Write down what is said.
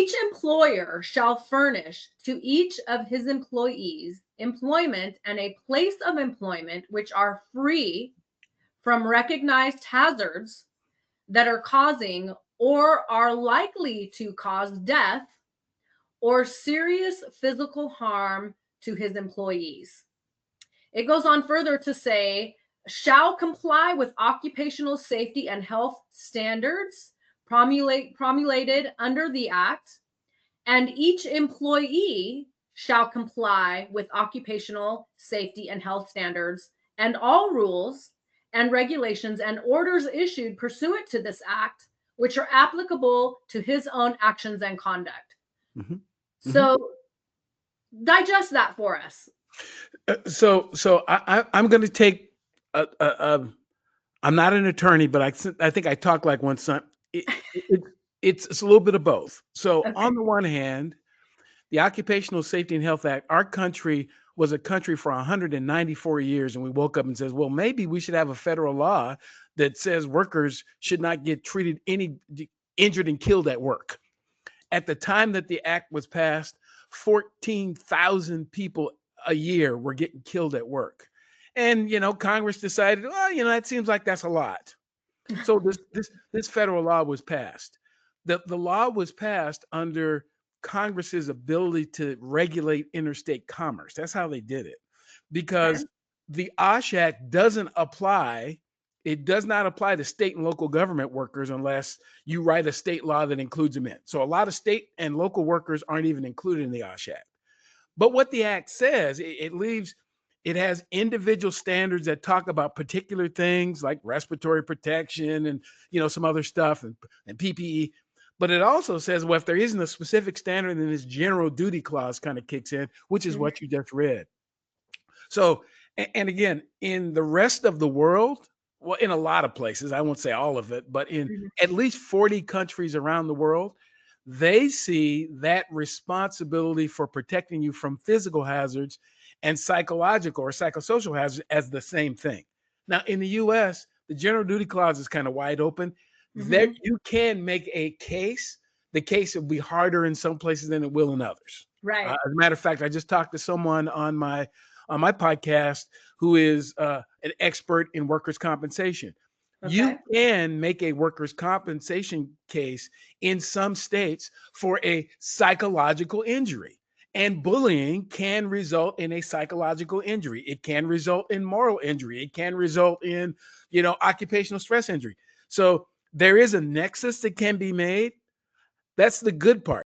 Each employer shall furnish to each of his employees employment and a place of employment which are free from recognized hazards that are causing or are likely to cause death or serious physical harm to his employees. It goes on further to say, shall comply with occupational safety and health standards promulgated under the Act, and each employee shall comply with occupational safety and health standards and all rules and regulations and orders issued pursuant to this Act, which are applicable to his own actions and conduct. Mm-hmm. So digest that for us. I'm going to take I'm not an attorney, but I think I talk like one. Son. It's a little bit of both. So Okay. on the one hand, the Occupational Safety and Health Act, our country was a country for 194 years, and we woke up and says, well, maybe we should have a federal law that says workers should not get treated injured and killed at work. At the time that the act was passed, 14,000 people a year were getting killed at work. And, Congress decided, well, that seems like that's a lot. So this federal law was passed. The law was passed under Congress's ability to regulate interstate commerce. That's how they did it. Because Okay. the OSHA Act doesn't apply. It does not apply to state and local government workers unless you write a state law that includes them in. So a lot of state and local workers aren't even included in the OSHA Act. But what the act says, it has individual standards that talk about particular things like respiratory protection and some other stuff and PPE. But it also says, well, if there isn't a specific standard, then this general duty clause kind of kicks in, which is what you just read. So, and again, in the rest of the world, well, in a lot of places, I won't say all of it, but in at least 40 countries around the world, they see that responsibility for protecting you from physical hazards and psychological or psychosocial hazards as the same thing. Now, in the US, the general duty clause is kind of wide open. There, you can make a case. The case will be harder in some places than it will in others. Right. As a matter of fact, I just talked to someone on my podcast who is an expert in workers' compensation. Okay. You can make a workers' compensation case in some states for a psychological injury. And bullying can result in a psychological injury. It can result in moral injury. It can result in, occupational stress injury. So there is a nexus that can be made. That's the good part.